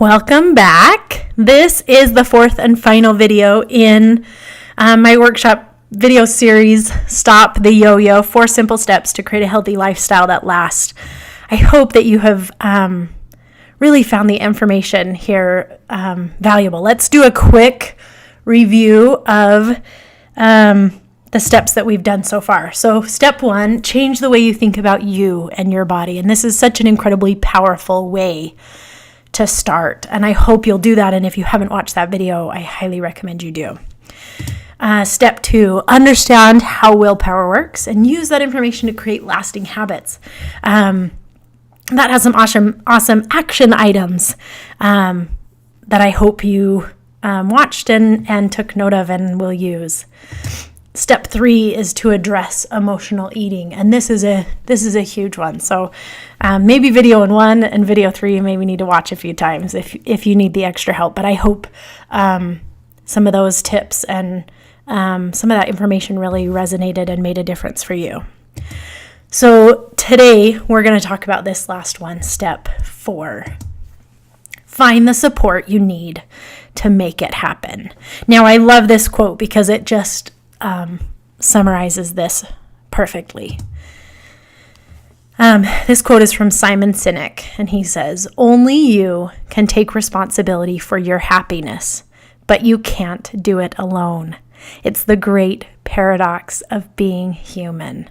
Welcome back. This is the fourth and final video in my workshop video series, Stop the Yo-Yo, 4 Simple Steps to Create a Healthy Lifestyle That Lasts. I hope that you have really found the information here valuable. Let's do a quick review of the steps that we've done so far. So step 1, change the way you think about you and your body. And this is such an incredibly powerful way to start. And I hope you'll do that. And if you haven't watched that video, I highly recommend you do. Step 2, understand how willpower works and use that information to create lasting habits. That has some awesome action items that I hope you watched and took note of and will use. Step 3 is to address emotional eating, and this is a huge one. So maybe video 1 and video 3 you maybe need to watch a few times if you need the extra help. But I hope some of those tips and some of that information really resonated and made a difference for you. So today we're going to talk about this last one, step 4. Find the support you need to make it happen. Now, I love this quote because it just summarizes this perfectly. This quote is from Simon Sinek, and he says, "Only you can take responsibility for your happiness, but you can't do it alone. It's the great paradox of being human."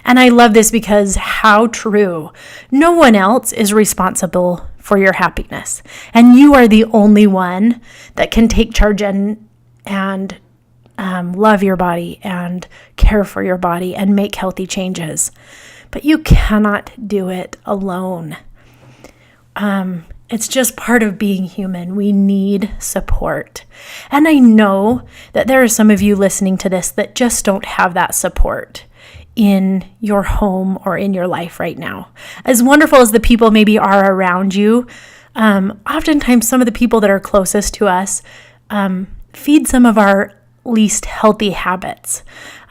And I love this because how true. No one else is responsible for your happiness, and you are the only one that can take charge and love your body and care for your body and make healthy changes. But you cannot do it alone. It's just part of being human. We need support. And I know that there are some of you listening to this that just don't have that support in your home or in your life right now. As wonderful as the people maybe are around you, oftentimes some of the people that are closest to us feed some of our least healthy habits,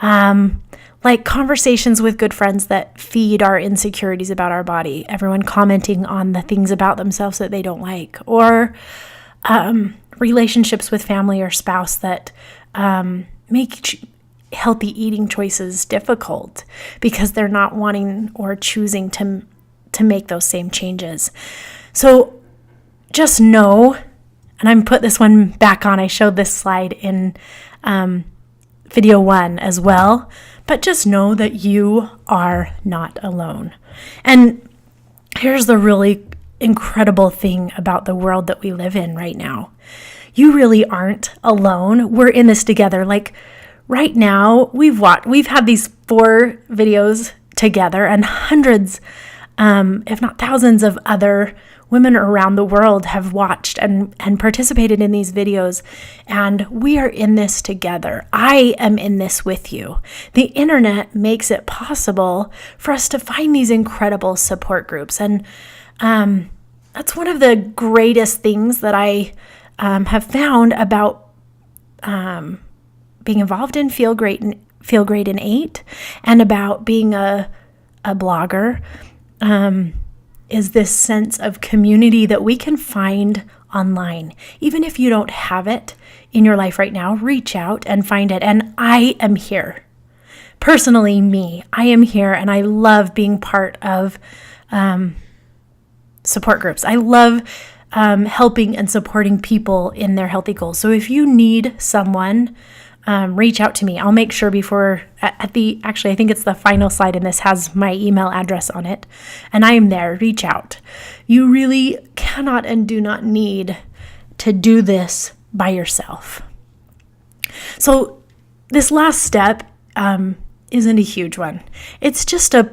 like conversations with good friends that feed our insecurities about our body, everyone commenting on the things about themselves that they don't like, or relationships with family or spouse that make healthy eating choices difficult because they're not wanting or choosing to make those same changes. So just know, and I'm put this one back on, I showed this slide in video 1 as well, but just know that you are not alone. And here's the really incredible thing about the world that we live in right now. You really aren't alone. We're in this together. Like right now, we've had these 4 videos together, and hundreds, if not thousands of other women around the world have watched and participated in these videos, and we are in this together. I am in this with you. The internet makes it possible for us to find these incredible support groups, and that's one of the greatest things that I have found about being involved in Feel Great in 8 and about being a blogger. Is this sense of community that we can find online. Even if you don't have it in your life right now, reach out and find it. And I am here. Personally, I am here, and I love being part of support groups. I love helping and supporting people in their healthy goals. So if you need someone, reach out to me. I'll make sure before actually, I think it's the final slide, and this has my email address on it, and I am there. Reach out. You really cannot and do not need to do this by yourself. So this last step isn't a huge one. It's just a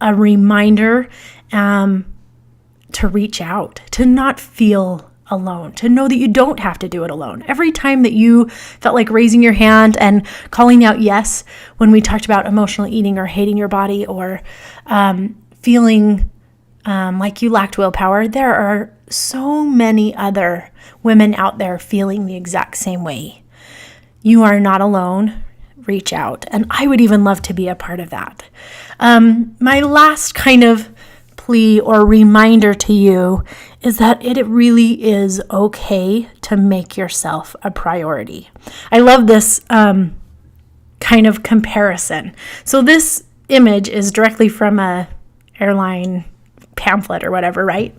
reminder to reach out, to not feel alone, to know that you don't have to do it alone. Every time that you felt like raising your hand and calling out yes when we talked about emotional eating or hating your body or feeling like you lacked willpower, there are so many other women out there feeling the exact same way. You are not alone. Reach out. And I would even love to be a part of that. My last kind of plea or reminder to you is that it really is okay to make yourself a priority. I love this kind of comparison. So this image is directly from a airline pamphlet or whatever, right?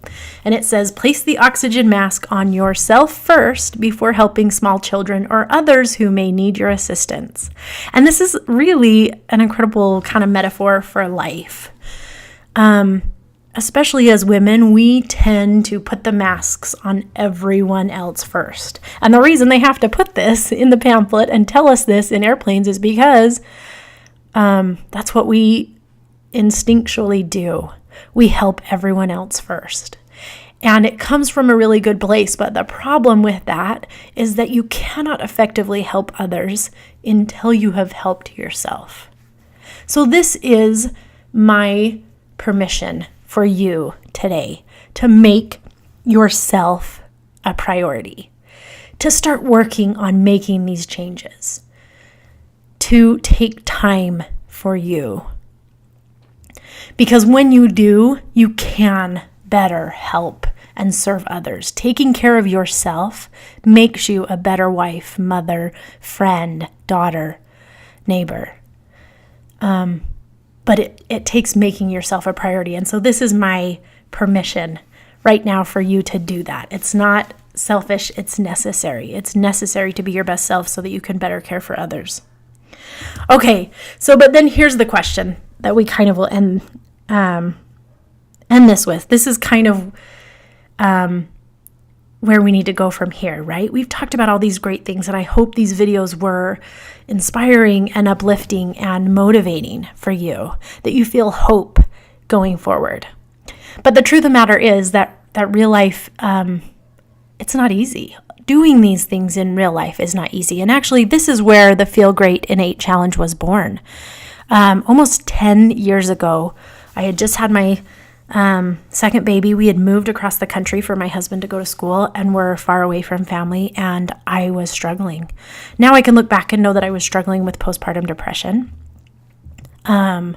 And it says, place the oxygen mask on yourself first before helping small children or others who may need your assistance. And this is really an incredible kind of metaphor for life. Especially as women, we tend to put the masks on everyone else first. And the reason they have to put this in the pamphlet and tell us this in airplanes is because that's what we instinctually do. We help everyone else first. And it comes from a really good place, but the problem with that is that you cannot effectively help others until you have helped yourself. So this is my permission for you today to make yourself a priority, to start working on making these changes, to take time for you. Because when you do, you can better help and serve others. Taking care of yourself makes you a better wife, mother, friend, daughter, neighbor. But it takes making yourself a priority. And so this is my permission right now for you to do that. It's not selfish, it's necessary. It's necessary to be your best self so that you can better care for others. Okay, but then here's the question that we kind of will end this with. This is kind of where we need to go from here, right? We've talked about all these great things, and I hope these videos were inspiring and uplifting and motivating for you, that you feel hope going forward. But the truth of the matter is that real life, it's not easy. Doing these things in real life is not easy. And actually, this is where the Feel Great Innate Challenge was born. Almost 10 years ago, I had just had my second baby. We had moved across the country for my husband to go to school and were far away from family, and I was struggling. Now I can look back and know that I was struggling with postpartum depression. But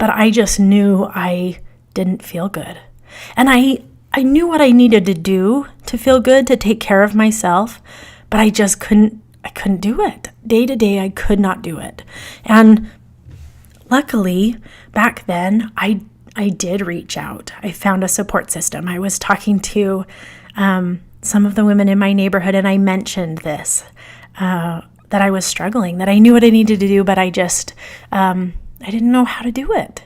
I just knew I didn't feel good. And I knew what I needed to do to feel good, to take care of myself, but I just couldn't do it. Day to day, I could not do it. And luckily, back then, I did reach out. I found a support system. I was talking to some of the women in my neighborhood, and I mentioned this, that I was struggling, that I knew what I needed to do, but I just, I didn't know how to do it.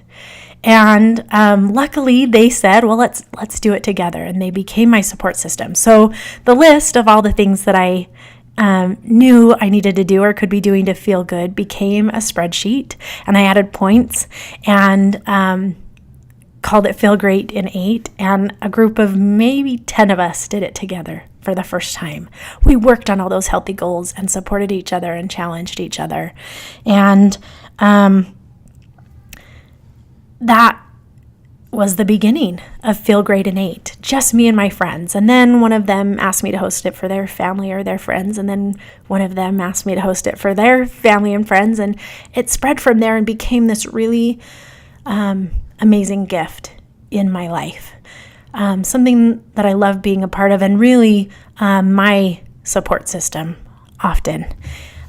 And luckily, they said, well, let's do it together, and they became my support system. So the list of all the things that I knew I needed to do or could be doing to feel good became a spreadsheet, and I added points and called it Feel Great Innate, and a group of maybe 10 of us did it together for the first time. We worked on all those healthy goals and supported each other and challenged each other. And that was the beginning of Feel Great Innate, just me and my friends. And then one of them asked me to host it for their family or their friends. And then one of them asked me to host it for their family and friends. And it spread from there and became this really amazing gift in my life. Something that I love being a part of, and really my support system often.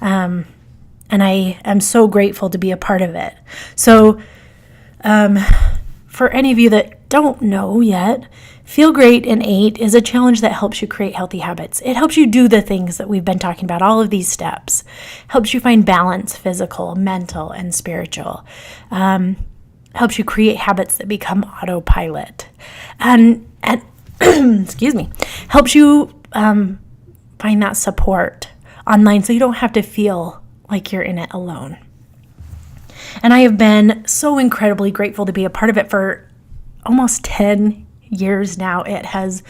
And I am so grateful to be a part of it. So for any of you that don't know yet, Feel Great Innate is a challenge that helps you create healthy habits. It helps you do the things that we've been talking about, all of these steps. Helps you find balance, physical, mental, and spiritual. Helps you create habits that become autopilot. And excuse me, helps you find that support online so you don't have to feel like you're in it alone. And I have been so incredibly grateful to be a part of it for almost 10 years now. It has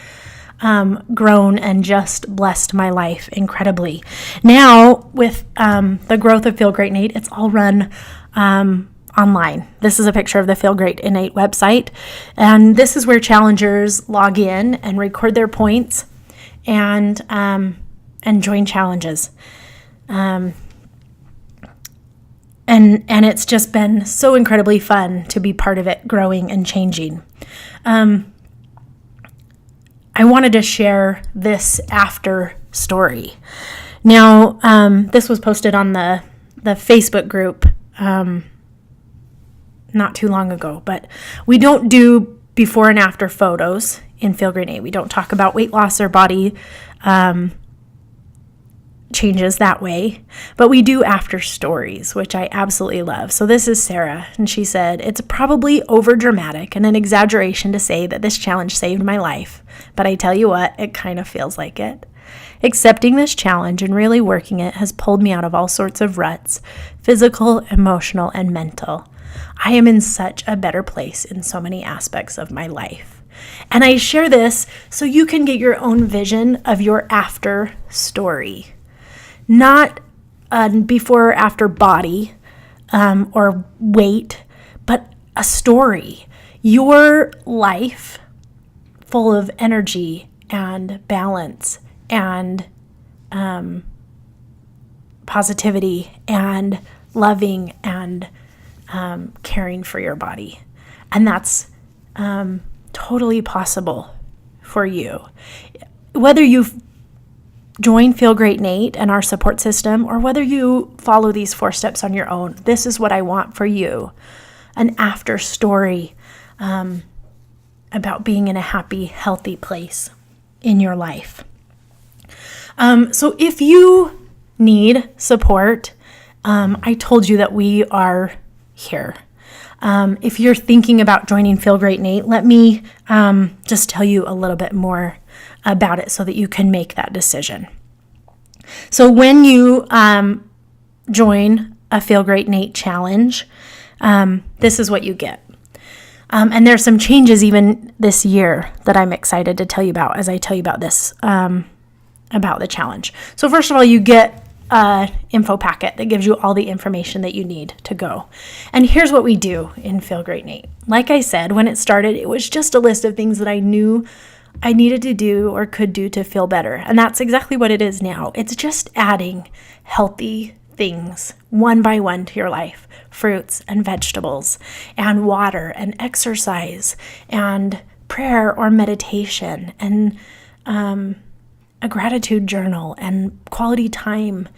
grown and just blessed my life incredibly. Now, with the growth of Feel Great Innate, it's all run online. This is a picture of the Feel Great Innate website. And this is where challengers log in and record their points and join challenges. And it's just been so incredibly fun to be part of it, growing and changing. I wanted to share this after story. Now, this was posted on the Facebook group not too long ago, but we don't do before and after photos in Feel Great 8. We don't talk about weight loss or body changes that way, but we do after stories, which I absolutely love. So this is Sarah, and she said, "It's probably over dramatic and an exaggeration to say that this challenge saved my life, but I tell you what, it kind of feels like it. Accepting this challenge and really working it has pulled me out of all sorts of ruts, physical, emotional, and mental. I am in such a better place in so many aspects of my life." And I share this so you can get your own vision of your after story. Not a before or after body or weight, but a story. Your life full of energy and balance and positivity and loving and caring for your body. And that's totally possible for you. Whether you've joined Feel Great Nate and our support system, or whether you follow these 4 steps on your own, this is what I want for you. An after story about being in a happy, healthy place in your life. So if you need support, I told you that we are here. If you're thinking about joining Feel Great Nate, let me just tell you a little bit more about it so that you can make that decision. So when you join a Feel Great Nate challenge, this is what you get. And there's some changes even this year that I'm excited to tell you about as I tell you about this, about the challenge. So first of all, you get an info packet that gives you all the information that you need to go. And here's what we do in Feel Great Nate. Like I said, when it started, it was just a list of things that I knew I needed to do or could do to feel better. And that's exactly what it is now. It's just adding healthy things one by one to your life. Fruits and vegetables and water and exercise and prayer or meditation and a gratitude journal and quality time,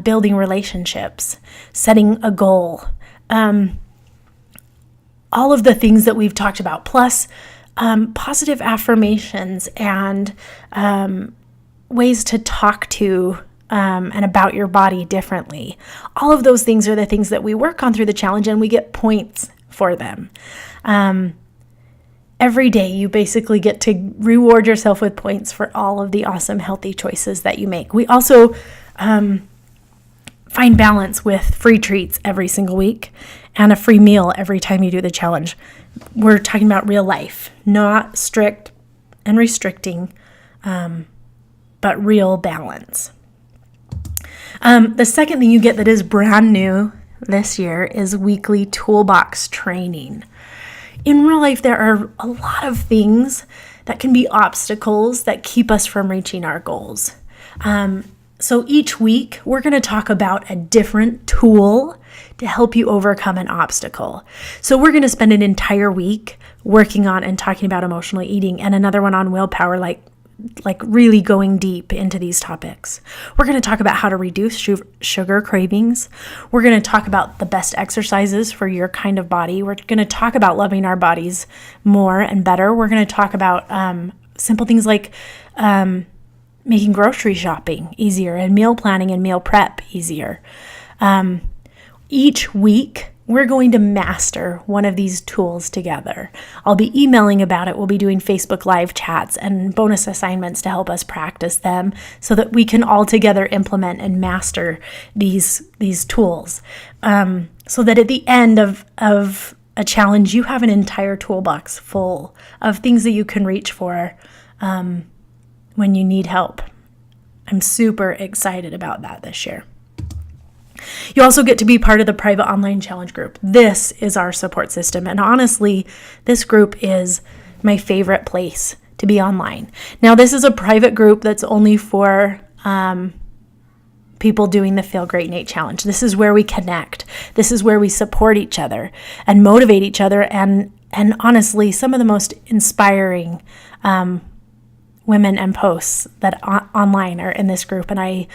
building relationships, setting a goal. All of the things that we've talked about, plus positive affirmations and ways to talk to and about your body differently. All of those things are the things that we work on through the challenge, and we get points for them. Every day you basically get to reward yourself with points for all of the awesome healthy choices that you make. We also find balance with free treats every single week and a free meal every time you do the challenge. We're talking about real life, not strict and restricting, but real balance. The second thing you get that is brand new this year is weekly toolbox training. In real life, there are a lot of things that can be obstacles that keep us from reaching our goals. So each week, we're going to talk about a different tool to help you overcome an obstacle. So we're going to spend an entire week working on and talking about emotional eating, and another one on willpower, like really going deep into these topics. We're going to talk about how to reduce sugar cravings. We're going to talk about the best exercises for your kind of body. We're going to talk about loving our bodies more and better. We're going to talk about simple things like making grocery shopping easier and meal planning and meal prep easier. Each week, we're going to master one of these tools together. I'll be emailing about it. We'll be doing Facebook Live chats and bonus assignments to help us practice them so that we can all together implement and master these tools. So that at the end of a challenge, you have an entire toolbox full of things that you can reach for when you need help. I'm super excited about that this year. You also get to be part of the private online challenge group. This is our support system. And honestly, this group is my favorite place to be online. Now, this is a private group that's only for people doing the Feel Great Nate Challenge. This is where we connect. This is where we support each other and motivate each other. And honestly, some of the most inspiring women and posts that online are in this group. And I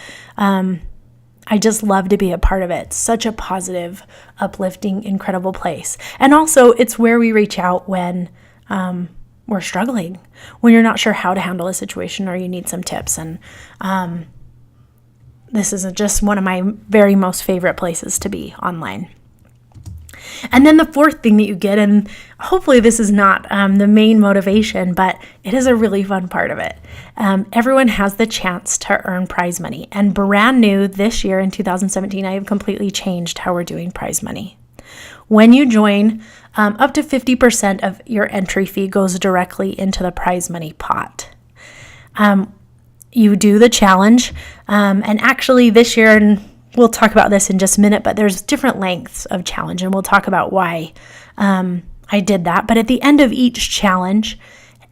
just love to be a part of it. It's such a positive, uplifting, incredible place. And also, it's where we reach out when we're struggling, when you're not sure how to handle a situation or you need some tips. And this is just one of my very most favorite places to be online. And then the fourth thing that you get, and hopefully this is not the main motivation, but it is a really fun part of it. Everyone has the chance to earn prize money. And brand new this year in 2017, I have completely changed how we're doing prize money. When you join, up to 50% of your entry fee goes directly into the prize money pot. You do the challenge, and actually this year, and we'll talk about this in just a minute, but there's different lengths of challenge, and we'll talk about why I did that. But at the end of each challenge,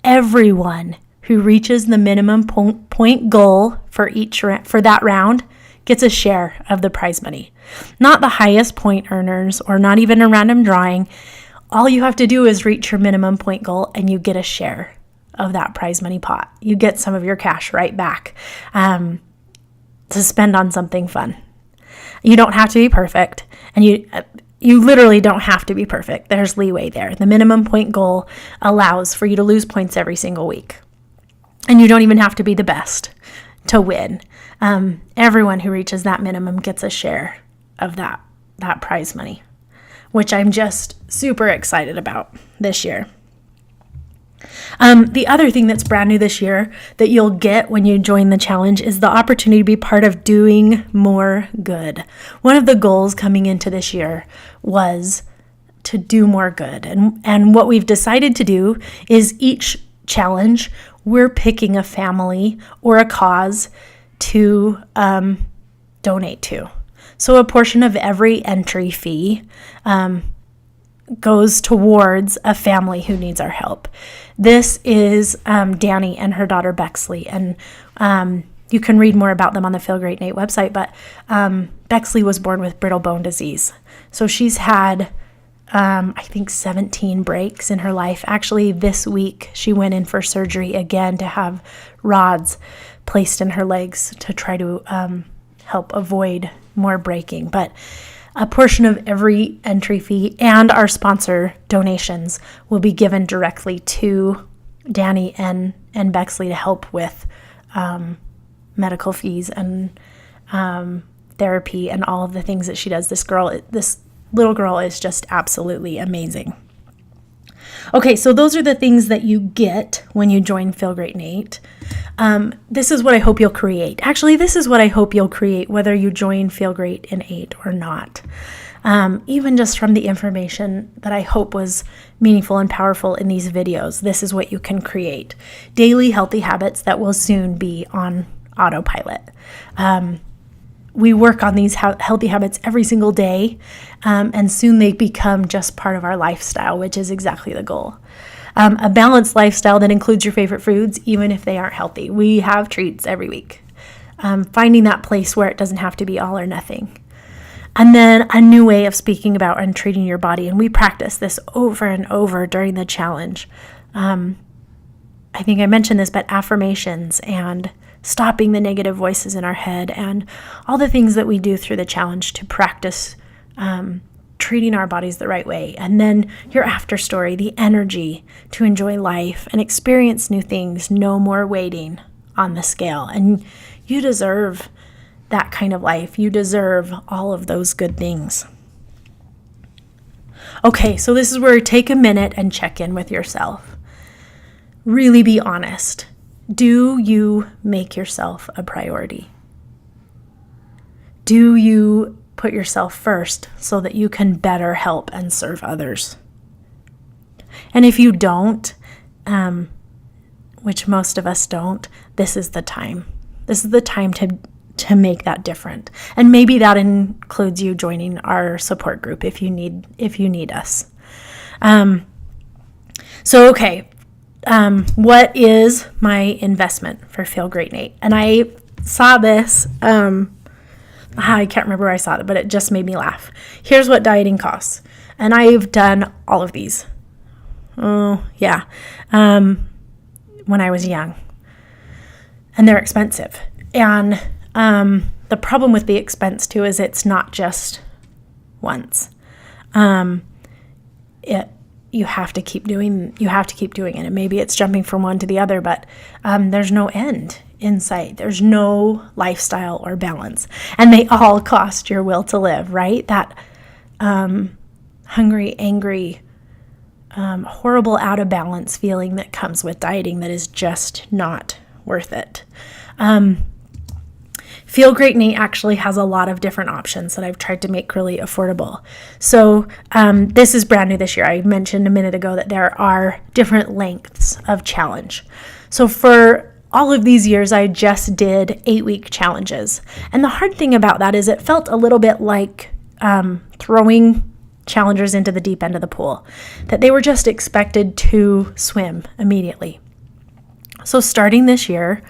everyone who reaches the minimum point goal for that round gets a share of the prize money. Not the highest point earners or not even a random drawing. All you have to do is reach your minimum point goal and you get a share of that prize money pot. You get some of your cash right back to spend on something fun. You don't have to be perfect, and you literally don't have to be perfect. There's leeway there. The minimum point goal allows for you to lose points every single week, and you don't even have to be the best to win. Everyone who reaches that minimum gets a share of that prize money, which I'm just super excited about this year. The other thing that's brand new this year that you'll get when you join the challenge is the opportunity to be part of doing more good. One of the goals coming into this year was to do more good. And what we've decided to do is each challenge, we're picking a family or a cause to donate to. So a portion of every entry fee goes towards a family who needs our help. This is Danny and her daughter Bexley, and you can read more about them on the Feel Great Nate website, but Bexley was born with brittle bone disease. So she's had, I think, 17 breaks in her life. Actually, this week she went in for surgery again to have rods placed in her legs to try to help avoid more breaking. But a portion of every entry fee and our sponsor donations will be given directly to Danny and Bexley to help with medical fees and therapy and all of the things that she does. This little girl is just absolutely amazing. Okay, so those are the things that you get when you join Feel Great Nate. This is what I hope you'll create. Actually, this is what I hope you'll create whether you join Feel Great in 8 or not. Even just from the information that I hope was meaningful and powerful in these videos, this is what you can create. Daily healthy habits that will soon be on autopilot. We work on these healthy habits every single day, and soon they become just part of our lifestyle, which is exactly the goal. A balanced lifestyle that includes your favorite foods, even if they aren't healthy. We have treats every week. Finding that place where it doesn't have to be all or nothing. And then a new way of speaking about and treating your body. And we practice this over and over during the challenge. I think I mentioned this, but affirmations and stopping the negative voices in our head and all the things that we do through the challenge to practice treating our bodies the right way. And then your after story, the energy to enjoy life and experience new things, no more waiting on the scale. And you deserve that kind of life. You deserve all of those good things. Okay, so this is where you take a minute and check in with yourself. Really be honest. Do you make yourself a priority? Do you put yourself first so that you can better help and serve others? And if you don't, which most of us don't, this is the time. This is the time to make that different. And maybe that includes you joining our support group if you need us. What is my investment for Feel Great Nate? And I saw this I can't remember where I saw it, but it just made me laugh. Here's what dieting costs. And I've done all of these. Oh, yeah. When I was young. And they're expensive. And the problem with the expense too is it's not just once. You have to keep doing it. And maybe it's jumping from one to the other, but there's no end in sight. There's no lifestyle or balance. And they all cost your will to live, right? That hungry, angry, horrible out of balance feeling that comes with dieting that is just not worth it. Feel Great Nate actually has a lot of different options that I've tried to make really affordable. So this is brand new this year. I mentioned a minute ago that there are different lengths of challenge. So for all of these years, I just did 8-week challenges. And the hard thing about that is it felt a little bit like throwing challengers into the deep end of the pool, that they were just expected to swim immediately. So starting this year,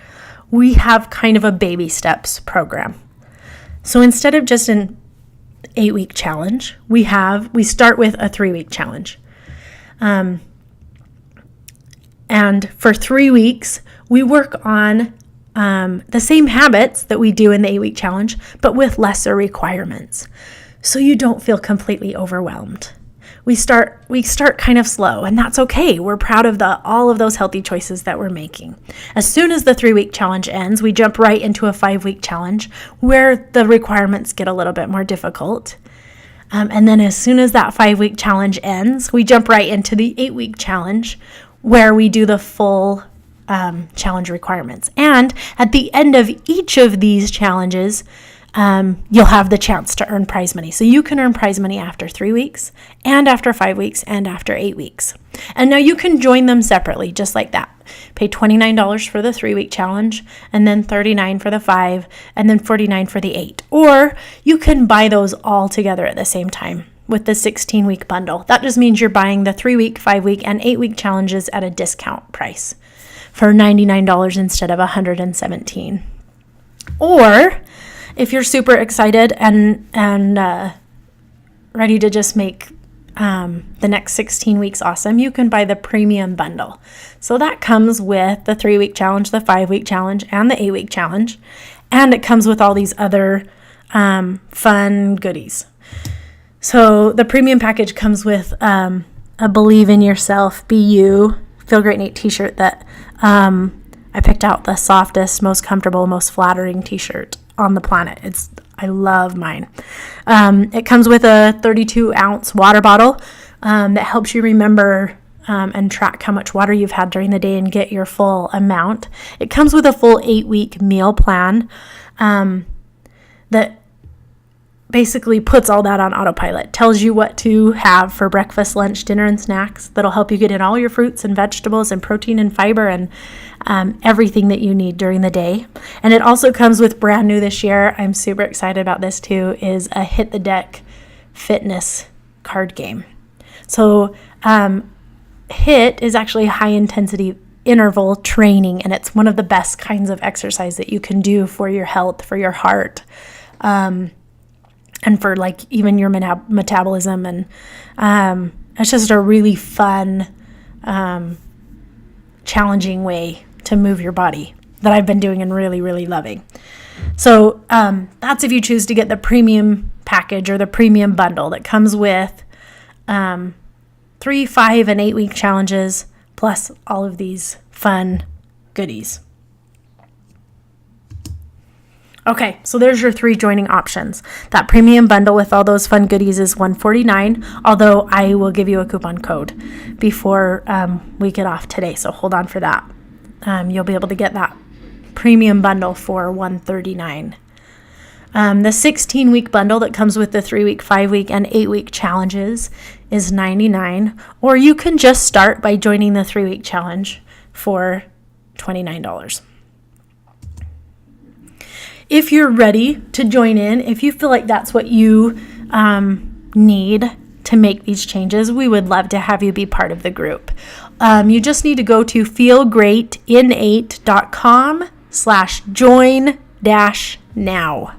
we have kind of a baby steps program. So instead of just an 8-week challenge, we start with a 3-week challenge. And for 3 weeks, we work on the same habits that we do in the 8-week challenge, but with lesser requirements. So you don't feel completely overwhelmed. We start kind of slow, and that's okay. We're proud of all of those healthy choices that we're making. As soon as the 3-week challenge ends, we jump right into a 5-week challenge where the requirements get a little bit more difficult. And then as soon as that 5-week challenge ends, we jump right into the 8-week challenge where we do the full challenge requirements. And at the end of each of these challenges, you'll have the chance to earn prize money. So you can earn prize money after 3 weeks and after 5 weeks and after 8 weeks. And now you can join them separately, just like that. Pay $29 for the 3-week challenge, and then $39 for the 5, and then $49 for the 8. Or you can buy those all together at the same time with the 16-week bundle. That just means you're buying the 3-week, 5-week, and 8-week challenges at a discount price for $99 instead of $117. Or if you're super excited and ready to just make the next 16 weeks awesome, you can buy the premium bundle. So that comes with the 3-week challenge, the 5-week challenge, and the 8-week challenge. And it comes with all these other fun goodies. So the premium package comes with a Believe in Yourself, Be You, Feel Great Nate t-shirt that I picked out the softest, most comfortable, most flattering t-shirt on the planet. I love mine. It comes with a 32-ounce water bottle that helps you remember and track how much water you've had during the day and get your full amount. It comes with a full 8-week meal plan that basically puts all that on autopilot, tells you what to have for breakfast, lunch, dinner, and snacks. That'll help you get in all your fruits and vegetables and protein and fiber and everything that you need during the day. And it also comes with brand new this year, I'm super excited about this too, is a Hit the Deck fitness card game. So HIT is actually high intensity interval training, and it's one of the best kinds of exercise that you can do for your health, for your heart, and for like even your metabolism. And it's just a really fun, challenging way to move your body that I've been doing and really, really loving. So that's if you choose to get the premium package or the premium bundle that comes with 3, 5, and 8-week challenges, plus all of these fun goodies. Okay, so there's your 3 joining options. That premium bundle with all those fun goodies is $149, although I will give you a coupon code before we get off today, so hold on for that. You'll be able to get that premium bundle for $139. The 16-week bundle that comes with the 3-week, 5-week, and 8-week challenges is $99, or you can just start by joining the 3-week challenge for $29. If you're ready to join in, if you feel like that's what you need to make these changes, we would love to have you be part of the group. You just need to go to feelgreatinnate.com/join-now.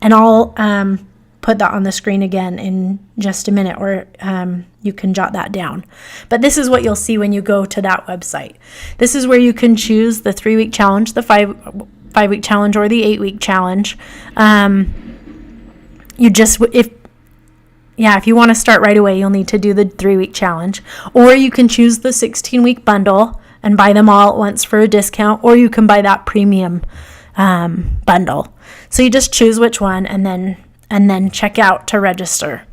And I'll put that on the screen again in just a minute, or you can jot that down. But this is what you'll see when you go to that website. This is where you can choose the 3-week challenge, the 5-week challenge, or the 8-week challenge. If you want to start right away, you'll need to do the 3-week challenge, or you can choose the 16-week bundle and buy them all at once for a discount, or you can buy that premium bundle. So you just choose which one and then check out to register.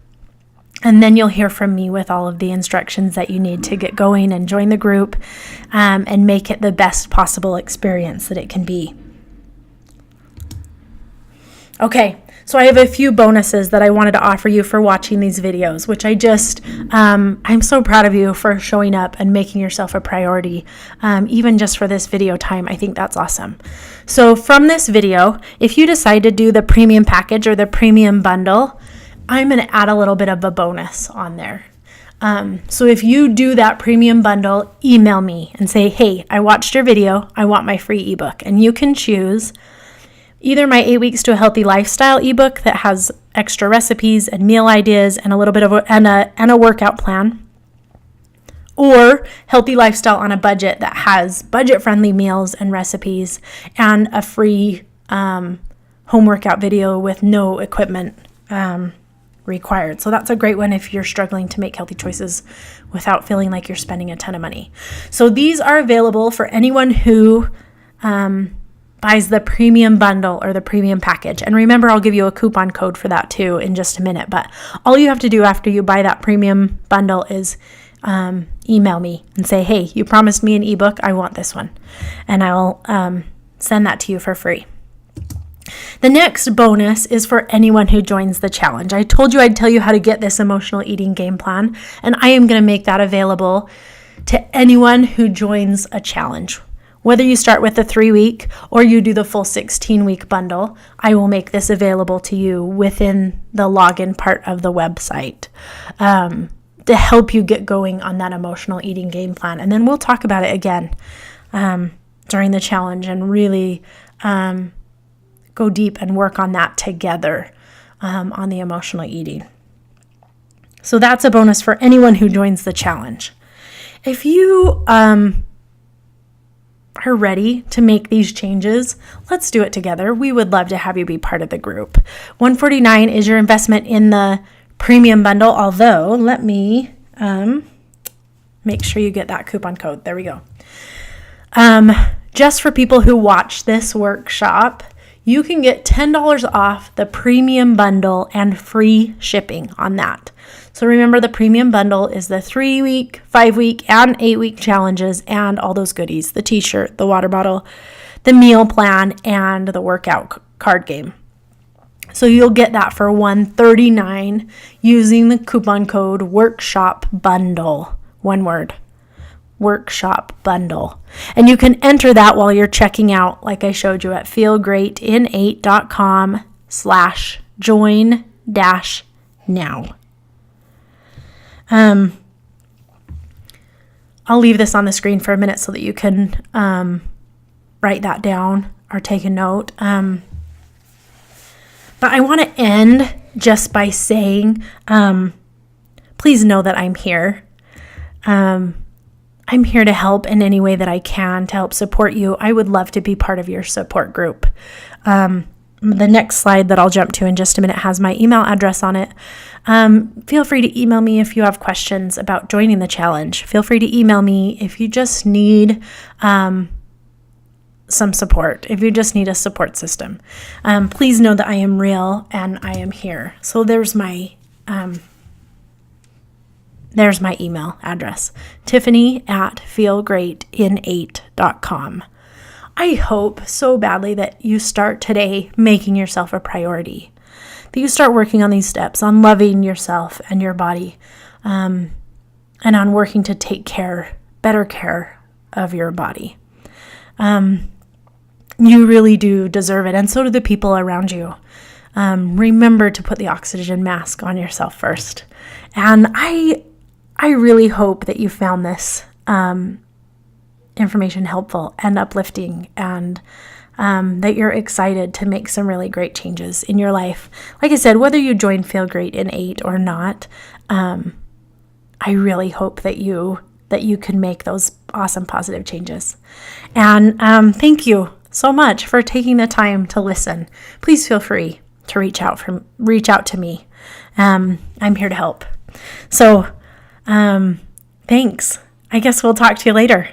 And then you'll hear from me with all of the instructions that you need to get going and join the group and make it the best possible experience that it can be. Okay, so I have a few bonuses that I wanted to offer you for watching these videos, which I'm so proud of you for showing up and making yourself a priority, even just for this video time. I think that's awesome. So from this video, if you decide to do the premium package or the premium bundle, I'm going to add a little bit of a bonus on there. So if you do that premium bundle, email me and say, hey, I watched your video, I want my free ebook. And you can choose either my 8 Weeks to a Healthy Lifestyle ebook that has extra recipes and meal ideas and a little bit of a workout plan, or Healthy Lifestyle on a Budget that has budget-friendly meals and recipes and a free home workout video with no equipment required. So that's a great one if you're struggling to make healthy choices without feeling like you're spending a ton of money. So these are available for anyone who buys the premium bundle or the premium package. And remember, I'll give you a coupon code for that too in just a minute. But all you have to do after you buy that premium bundle is email me and say, hey, you promised me an ebook, I want this one. And I'll send that to you for free. The next bonus is for anyone who joins the challenge. I told you I'd tell you how to get this emotional eating game plan, and I am going to make that available to anyone who joins a challenge. Whether you start with the 3-week or you do the full 16-week bundle, I will make this available to you within the login part of the website to help you get going on that emotional eating game plan. And then we'll talk about it again during the challenge and really go deep and work on that together on the emotional eating. So that's a bonus for anyone who joins the challenge. If you are ready to make these changes, let's do it together. We would love to have you be part of the group. $149 is your investment in the premium bundle, although let me make sure you get that coupon code. There we go. Just for people who watch this workshop, you can get $10 off the premium bundle and free shipping on that. So remember, the premium bundle is the 3-week, 5-week, and 8-week challenges and all those goodies, the t-shirt, the water bottle, the meal plan, and the workout card game. So you'll get that for $139 using the coupon code workshop bundle. One word, workshop bundle. And you can enter that while you're checking out, like I showed you, at feelgreatin8.com/join-now. I'll leave this on the screen for a minute so that you can write that down or take a note. But I want to end just by saying, please know that I'm here. I'm here to help in any way that I can to help support you. I would love to be part of your support group. The next slide that I'll jump to in just a minute has my email address on it. Feel free to email me if you have questions about joining the challenge. Feel free to email me if you just need some support, if you just need a support system. Please know that I am real and I am here. So there's my email address, Tiffany@feelgreatin8.com. I hope so badly that you start today making yourself a priority, that you start working on these steps, on loving yourself and your body, and on working to take better care of your body. You really do deserve it, and so do the people around you. Remember to put the oxygen mask on yourself first. And I really hope that you found this information helpful and uplifting and that you're excited to make some really great changes in your life. Like I said, whether you join Feel Great in 8 or not, I really hope that you can make those awesome positive changes. And thank you so much for taking the time to listen. Please feel free to reach out to me. I'm here to help. So thanks. I guess we'll talk to you later.